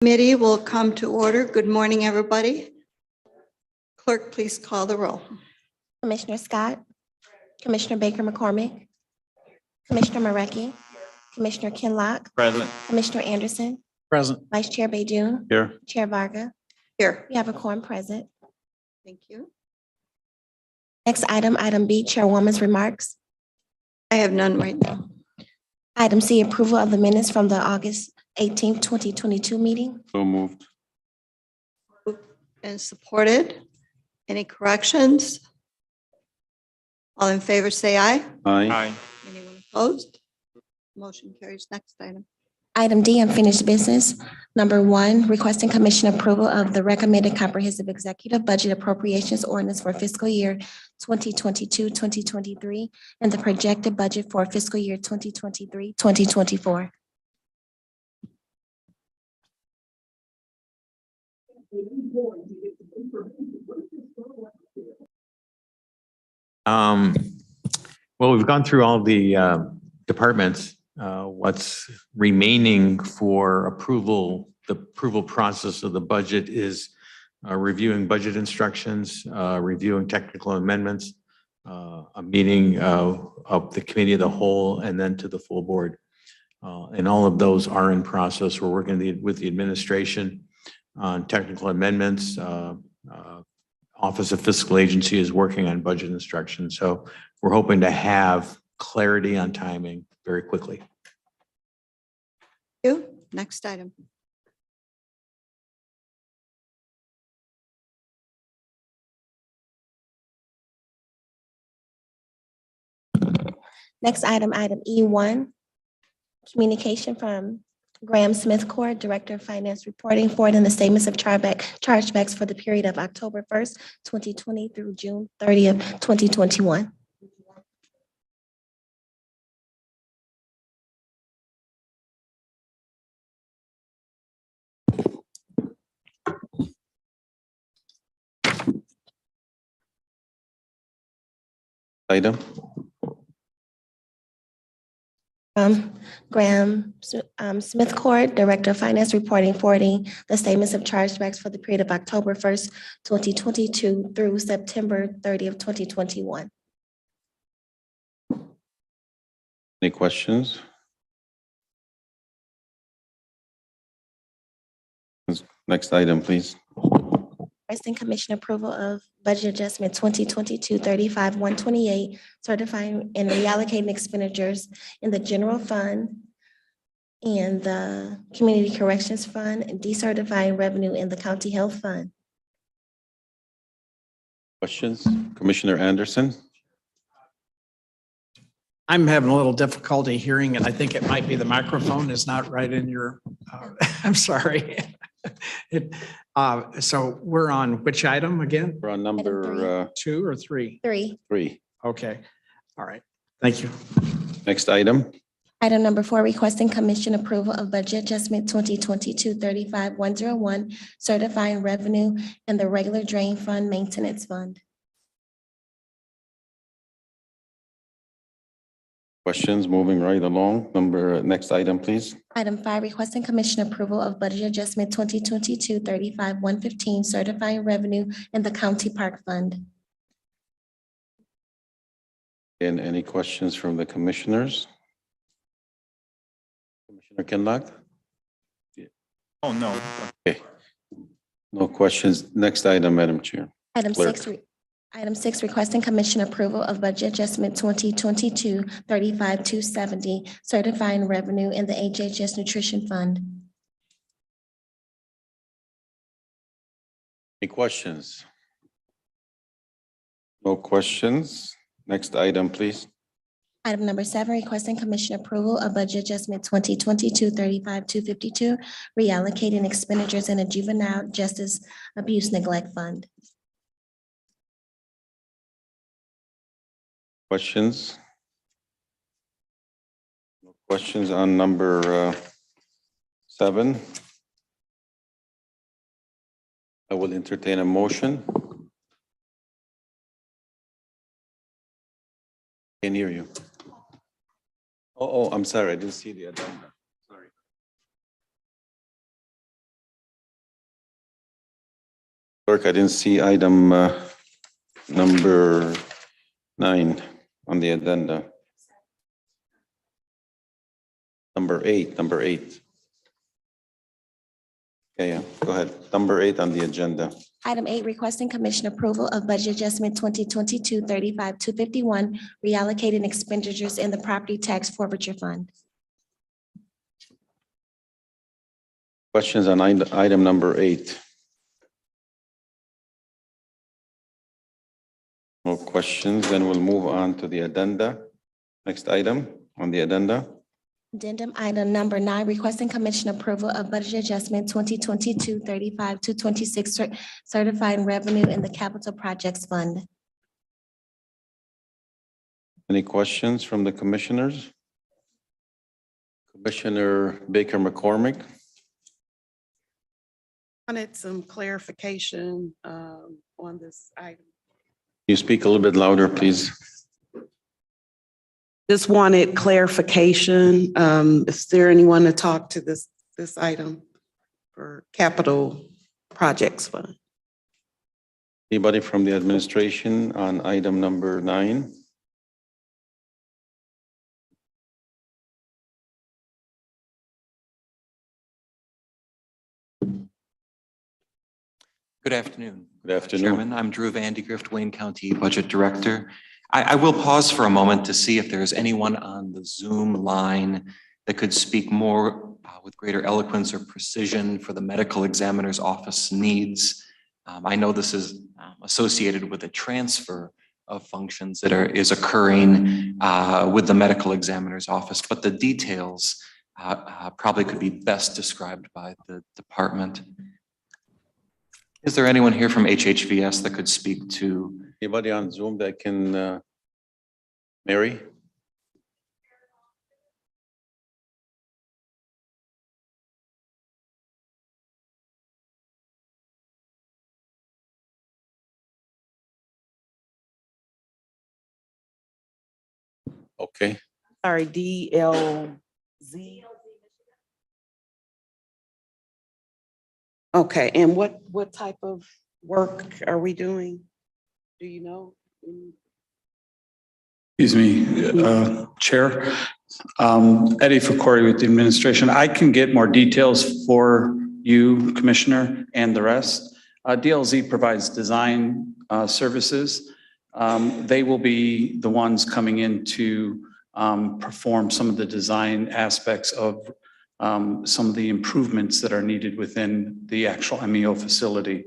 Committee will come to order. Good morning, everybody. Clerk, please call the roll. Commissioner Scott, Commissioner Baker McCormick, Commissioner Marecki, Commissioner Kinlock, Present. Commissioner Anderson, Present. Vice Chair Baydun, Here. Chair Varga. Here. We have a quorum present. Thank you. Next item, item B, Chairwoman's remarks. I have none right now. Item C, approval of the minutes from the August 18th, 2022 meeting. So moved. And supported. Any corrections? All in favor, say aye. Aye. Anyone opposed? Motion carries. Next item. Item D, unfinished business. Number 1, requesting commission approval of the recommended comprehensive executive budget appropriations ordinance for fiscal year 2022, 2023, and the projected budget for fiscal year 2023, 2024. Well, we've gone through all the departments. What's remaining for approval, the approval process of the budget is reviewing budget instructions, reviewing technical amendments, a meeting of the committee of the whole, and then to the full board. And all of those are in process. We're working with the administration on technical amendments. Office of Fiscal Agency is working on budget instructions. So we're hoping to have clarity on timing very quickly. Thank you. Next item. Next item, item E1, communication from Graham Smith Court, Director of Finance Reporting, forwarding the statements of chargebacks for the period of October 1st, 2020 through June 30th, 2021. Item. Graham Smith Court, Director of Finance Reporting, forwarding the statements of chargebacks for the period of October 1st, 2022 through September 30th, 2021. Any questions? Next item, please. Requesting commission approval of budget adjustment 2022-35-128, certifying and reallocating expenditures in the general fund and the community corrections fund, and decertifying revenue in the county health fund. Questions? Commissioner Anderson? I'm having a little difficulty hearing, and I think it might be the microphone is not right in your, I'm sorry. So we're on which item again? We're on number 2 or 3? 3. 3. Okay, all right, thank you. Next item. Item number 4, requesting commission approval of budget adjustment 2022-35-101, certifying revenue in the regular drain fund maintenance fund. Questions? Moving right along. Next item, please. Item 5, requesting commission approval of budget adjustment 2022-35-115, certifying revenue in the county park fund. And any questions from the commissioners? Commissioner Kinlock? Oh, no. Okay. No questions. Next item, Madam Chair. Item Clerk. 6, requesting commission approval of budget adjustment 2022-35-270, certifying revenue in the HHS nutrition fund. Any questions? No questions. Next item, please. Item number 7, requesting commission approval of budget adjustment 2022-35-252, reallocating expenditures in the juvenile justice abuse neglect fund. Questions? No questions on number 7. I will entertain a motion. Can't hear you. Oh, I'm sorry. I didn't see the agenda. Clerk, I didn't see item number 9 on the agenda. Number 8. Yeah, go ahead. Number 8 on the agenda. Item 8, requesting commission approval of budget adjustment 2022-35-251, reallocating expenditures in the property tax forfeiture fund. Questions on item number 8? No questions, then we'll move on to the addenda. Next item on the addenda. Addendum item number 9, requesting commission approval of budget adjustment 2022-35-226, certifying revenue in the capital projects fund. Any questions from the commissioners? Commissioner Baker McCormick. Wanted some clarification on this item. You speak a little bit louder, please. Just wanted clarification. Is there anyone to talk to this item for capital projects fund? Anybody from the administration on item number 9? Good afternoon. Good afternoon. Chairman, I'm Drew Vandegrift, Wayne County Budget Director. I will pause for a moment to see if there's anyone on the Zoom line that could speak more with greater eloquence or precision for the medical examiner's office needs. I know this is associated with a transfer of functions that is occurring with the medical examiner's office, but the details probably could be best described by the department. Is there anyone here from HHVS that could speak to? Anybody on Zoom that can, Mary? Okay, Sorry, DLZ. Okay, and what type of work are we doing? Do you know? Excuse me, Chair. Eddie Fakori with the administration. I can get more details for you, Commissioner, and the rest. DLZ provides design services. They will be the ones coming in to perform some of the design aspects of some of the improvements that are needed within the actual MEO facility.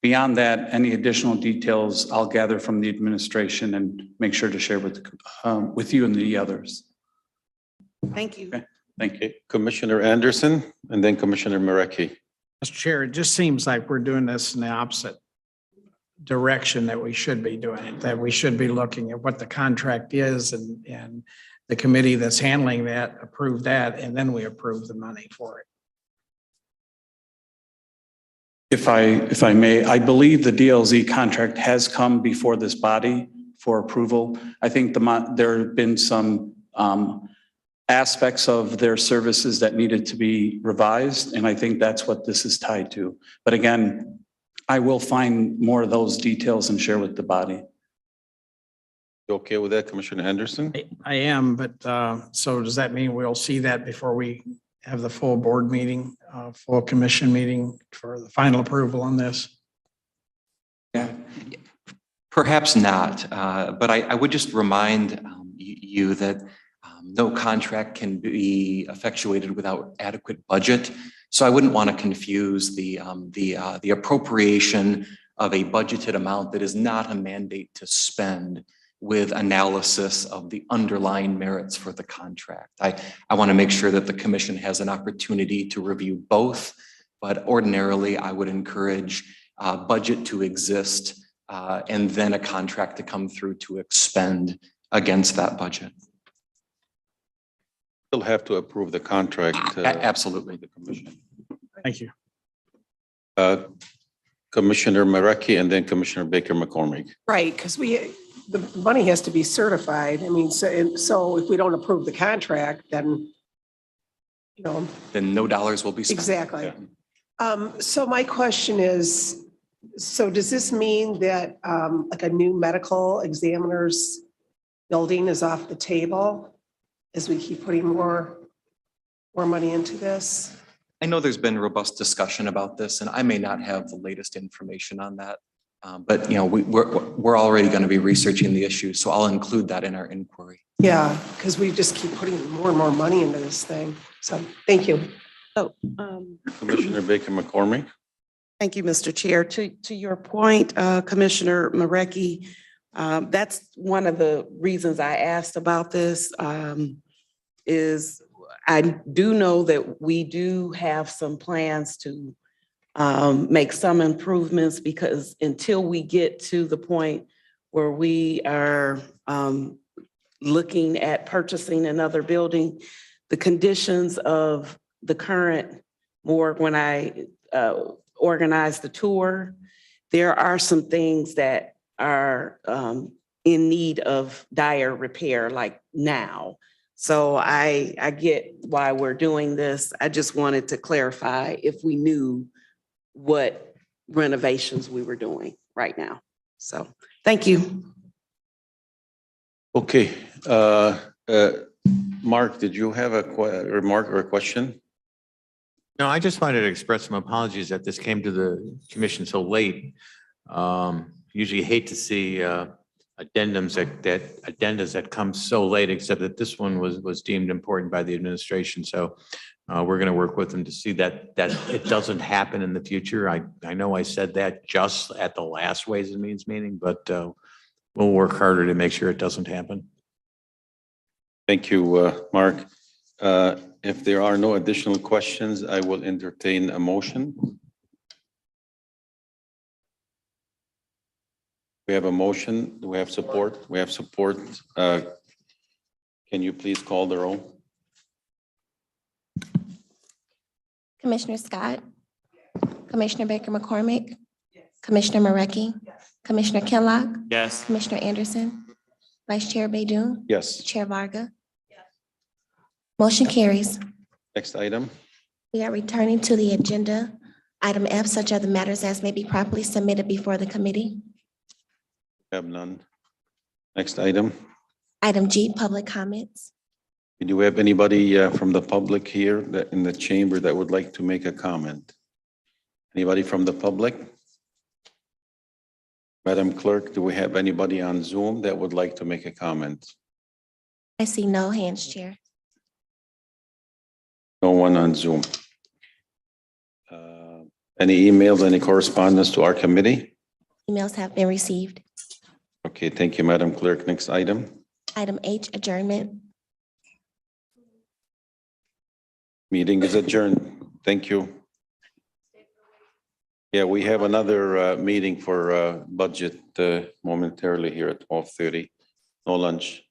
Beyond that, any additional details I'll gather from the administration and make sure to share with you and the others. Thank you. Okay. Thank you. okay. Commissioner Anderson and then Commissioner Marecki. Mr. Chair, it just seems like we're doing this in the opposite direction that we should be doing it, that we should be looking at what the contract is and the committee that's handling that approve that, and then we approve the money for it. If I may, I believe the DLZ contract has come before this body for approval. I think there have been some aspects of their services that needed to be revised, and I think that's what this is tied to. But again, I will find more of those details and share with the body. You okay with that, Commissioner Anderson? I am, but so does that mean we'll see that before we have the full board meeting, full commission meeting for the final approval on this? Yeah, perhaps not, but I would just remind you that no contract can be effectuated without adequate budget. So I wouldn't want to confuse the appropriation of a budgeted amount that is not a mandate to spend with analysis of the underlying merits for the contract. I want to make sure that the commission has an opportunity to review both, but ordinarily I would encourage budget to exist and then a contract to come through to expend against that budget. Still have to approve the contract. Absolutely. The commission. Thank you. Commissioner Marecki and then Commissioner Baker McCormick. Right, because the money has to be certified. I mean, so if we don't approve the contract, then, you know, Then no dollars will be spent. exactly. Yeah. So my question is, So does this mean that like a new medical examiner's building is off the table as we keep putting more money into this? I know there's been robust discussion about this, and I may not have the latest information on that. But, you know, we're already going to be researching the issue, so I'll include that in our inquiry. Yeah, because we just keep putting more and more money into this thing. So thank you. So, Commissioner Baker McCormick? thank you, Mr. Chair. To your point, Commissioner Marecki, that's one of the reasons I asked about this, is I do know that we do have some plans to make some improvements, because until we get to the point where we are looking at purchasing another building, the conditions of the current morgue, when I organized the tour, there are some things that are in need of dire repair, like now. So I get why we're doing this. I just wanted to clarify if we knew what renovations we were doing right now. So, thank you. Okay, Mark, did you have a remark or a question? No, I just wanted to express some apologies that this came to the commission so late. Usually hate to see addendums addendas that come so late, except that this one was deemed important by the administration. So we're going to work with them to see that it doesn't happen in the future. I know I said that just at the last Ways and Means meeting, but we'll work harder to make sure it doesn't happen. Thank you, Mark. If there are no additional questions, I will entertain a motion. We have a motion. Do we have support? We have support. Can you please call the roll? Commissioner Scott? Commissioner Baker McCormick? Commissioner Marecki? Commissioner Kinlock? Yes. Commissioner Anderson? Vice Chair Baydun? Yes. Chair Varga? Motion carries. Next item. We are returning to the agenda. Item F, such other matters as may be properly submitted before the committee. Have none. Next item. Item G, public comments. Do we have anybody from the public here in the chamber that would like to make a comment? Anybody from the public? Madam Clerk, do we have anybody on Zoom that would like to make a comment? I see no hands, Chair. No one on Zoom. Any emails, any correspondence to our committee? Emails have been received. Okay, thank you, Madam Clerk. Next item. Item H, adjournment. Meeting is adjourned. Thank you. Yeah, we have another meeting for budget momentarily here at 12:30. No lunch.